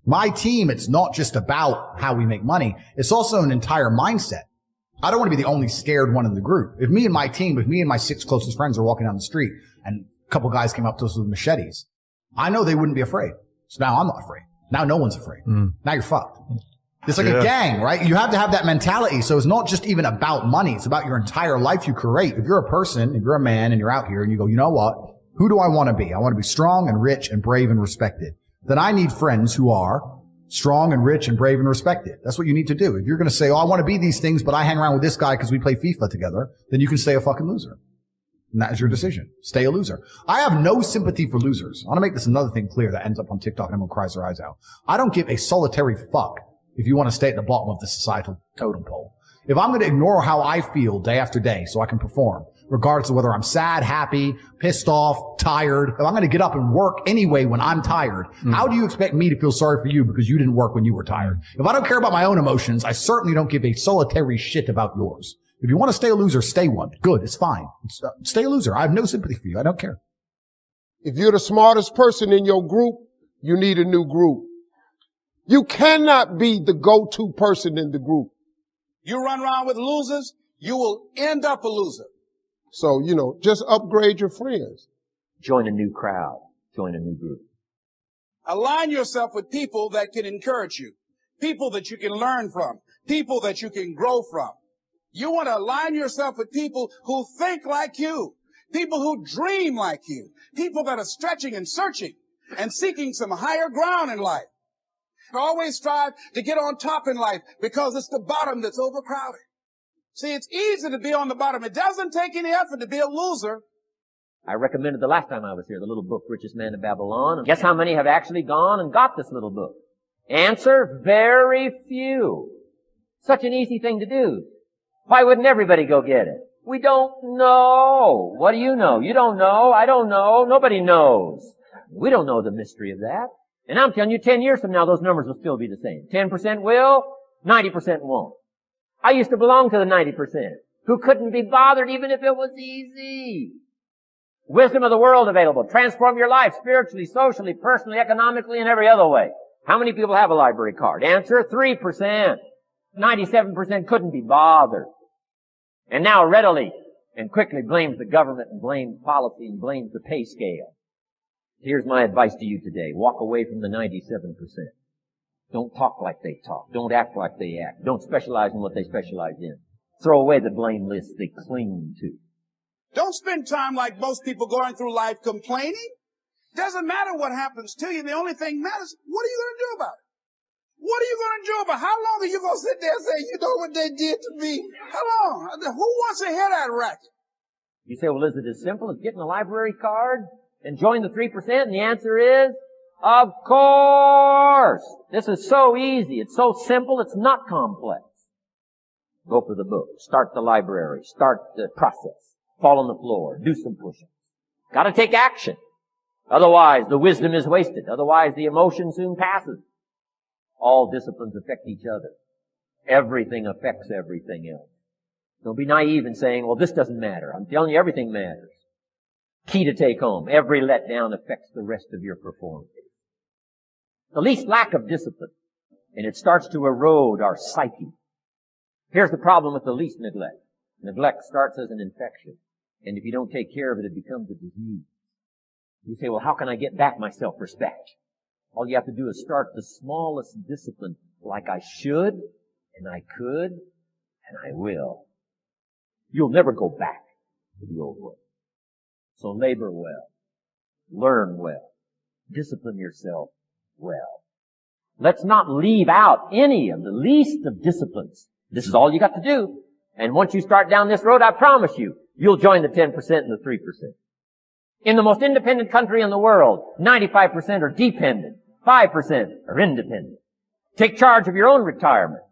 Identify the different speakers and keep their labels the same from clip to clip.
Speaker 1: My team, it's not just about how we make money. It's also an entire mindset. I don't want to be the only scared one in the group. If me and my 6 closest friends are walking down the street and a couple guys came up to us with machetes, I know they wouldn't be afraid. So now I'm not afraid. Now no one's afraid. Now you're fucked. It's like a gang, right? You have to have that mentality. So it's not just even about money. It's about your entire life you create. If you're a person, if you're a man and you're out here and you go, you know what? Who do I want to be? I want to be strong and rich and brave and respected. Then I need friends who are strong and rich and brave and respected. That's what you need to do. If you're going to say, oh, I want to be these things, but I hang around with this guy because we play FIFA together, then you can stay a fucking loser. And that is your decision. Stay a loser. I have no sympathy for losers. I want to make this another thing clear that ends up on TikTok and everyone cries their eyes out. I don't give a solitary fuck if you want to stay at the bottom of the societal totem pole. If I'm going to ignore how I feel day after day so I can perform, regardless of whether I'm sad, happy, pissed off, tired, if I'm going to get up and work anyway when I'm tired, how do you expect me to feel sorry for you because you didn't work when you were tired? If I don't care about my own emotions, I certainly don't give a solitary shit about yours. If you want to stay a loser, stay one. Good. It's fine. Stay a loser. I have no sympathy for you. I don't care.
Speaker 2: If you're the smartest person in your group, you need a new group. You cannot be the go-to person in the group.
Speaker 3: You run around with losers, you will end up a loser.
Speaker 2: So, just upgrade your friends.
Speaker 4: Join a new crowd. Join a new group.
Speaker 3: Align yourself with people that can encourage you, people that you can learn from, people that you can grow from. You want to align yourself with people who think like you, people who dream like you, people that are stretching and searching and seeking some higher ground in life. Always strive to get on top in life because it's the bottom that's overcrowded. See, it's easy to be on the bottom. It doesn't take any effort to be a loser.
Speaker 4: I recommended the last time I was here, the little book, Richest Man in Babylon. And guess how many have actually gone and got this little book? Answer, very few. Such an easy thing to do. Why wouldn't everybody go get it? We don't know. What do you know? You don't know. I don't know. Nobody knows. We don't know the mystery of that. And I'm telling you, 10 years from now, those numbers will still be the same. 10% will, 90% won't. I used to belong to the 90% who couldn't be bothered even if it was easy. Wisdom of the world available. Transform your life spiritually, socially, personally, economically, and every other way. How many people have a library card? Answer, 3%. 97% couldn't be bothered. And now readily and quickly blames the government and blames policy and blames the pay scale. Here's my advice to you today. Walk away from the 97%. Don't talk like they talk. Don't act like they act. Don't specialize in what they specialize in. Throw away the blame list they cling to.
Speaker 3: Don't spend time like most people going through life complaining. Doesn't matter what happens to you. The only thing matters, what are you going to do about it? What are you going to do about it? How long are you going to sit there and say, you know what they did to me? How long? Who wants to hear that racket?
Speaker 4: You say, well, is it as simple as getting a library card and join the 3%? And the answer is, of course. This is so easy. It's so simple. It's not complex. Go for the book. Start the library. Start the process. Fall on the floor. Do some push-ups. Got to take action. Otherwise, the wisdom is wasted. Otherwise, the emotion soon passes. All disciplines affect each other. Everything affects everything else. Don't be naive in saying, well, this doesn't matter. I'm telling you, everything matters. Key to take home. Every letdown affects the rest of your performance. The least lack of discipline, and it starts to erode our psyche. Here's the problem with the least neglect. Neglect starts as an infection, and if you don't take care of it, it becomes a disease. You say, well, how can I get back my self-respect? All you have to do is start the smallest discipline, like I should, and I could, and I will. You'll never go back to the old way. So labor well, learn well, discipline yourself well. Let's not leave out any of the least of disciplines. This is all you got to do. And once you start down this road, I promise you, you'll join the 10% and the 3%. In the most independent country in the world, 95% are dependent. 5% are independent. Take charge of your own retirement.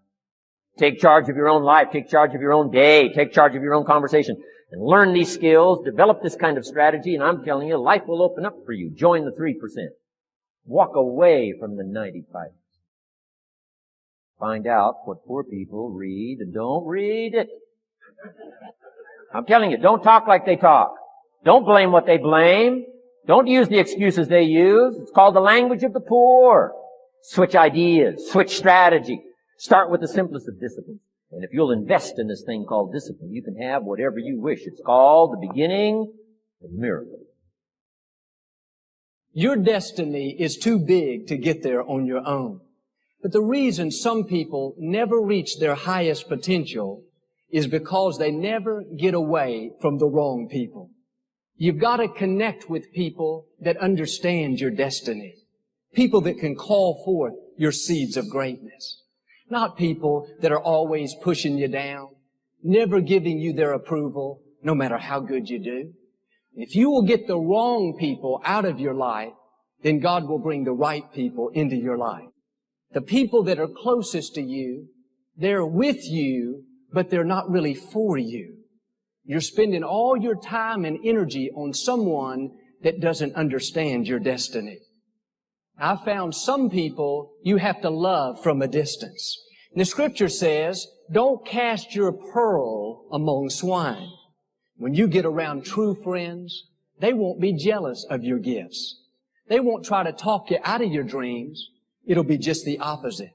Speaker 4: Take charge of your own life. Take charge of your own day. Take charge of your own conversation. And learn these skills. Develop this kind of strategy. And I'm telling you, life will open up for you. Join the 3%. Walk away from the 95%. Find out what poor people read and don't read it. I'm telling you, don't talk like they talk. Don't blame what they blame. Don't use the excuses they use. It's called the language of the poor. Switch ideas. Switch strategy. Start with the simplest of disciplines. And if you'll invest in this thing called discipline, you can have whatever you wish. It's called the beginning of miracles.
Speaker 5: Your destiny is too big to get there on your own. But the reason some people never reach their highest potential is because they never get away from the wrong people. You've got to connect with people that understand your destiny. People that can call forth your seeds of greatness. Not people that are always pushing you down, never giving you their approval, no matter how good you do. If you will get the wrong people out of your life, then God will bring the right people into your life. The people that are closest to you, they're with you, but they're not really for you. You're spending all your time and energy on someone that doesn't understand your destiny. I found some people you have to love from a distance. And the Scripture says, don't cast your pearl among swine. When you get around true friends, they won't be jealous of your gifts. They won't try to talk you out of your dreams. It'll be just the opposite.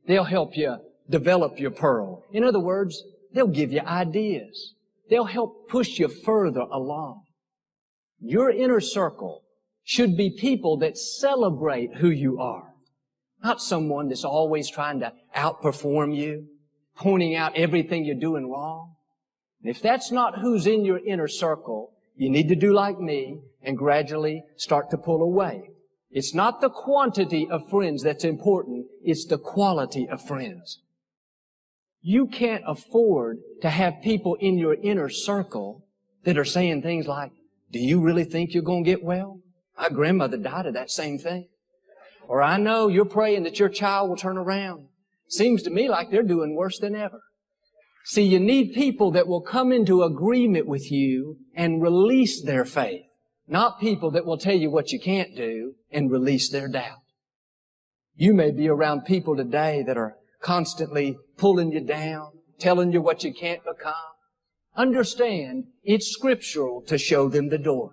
Speaker 5: They'll help you develop your pearl. In other words, they'll give you ideas. They'll help push you further along. Your inner circle should be people that celebrate who you are. Not someone that's always trying to outperform you, pointing out everything you're doing wrong. If that's not who's in your inner circle, you need to do like me and gradually start to pull away. It's not the quantity of friends that's important, it's the quality of friends. You can't afford to have people in your inner circle that are saying things like, do you really think you're going to get well? My grandmother died of that same thing. Or I know you're praying that your child will turn around. Seems to me like they're doing worse than ever. See, you need people that will come into agreement with you and release their faith. Not people that will tell you what you can't do and release their doubt. You may be around people today that are constantly pulling you down, telling you what you can't become. Understand, it's scriptural to show them the door.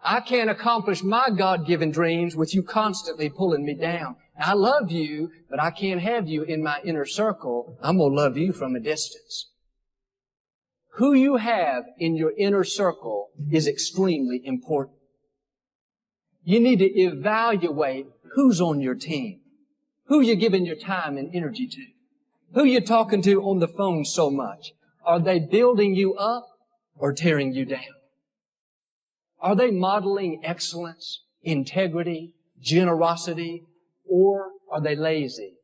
Speaker 5: I can't accomplish my God-given dreams with you constantly pulling me down. I love you, but I can't have you in my inner circle. I'm going to love you from a distance. Who you have in your inner circle is extremely important. You need to evaluate who's on your team, who you're giving your time and energy to, who you're talking to on the phone so much. Are they building you up or tearing you down? Are they modeling excellence, integrity, generosity, or are they lazy,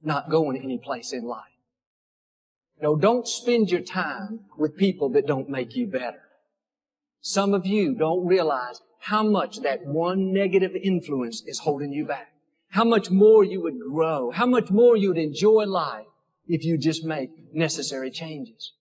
Speaker 5: not going any place in life? No, don't spend your time with people that don't make you better. Some of you don't realize how much that one negative influence is holding you back. How much more you would grow, how much more you would enjoy life if you just make necessary changes.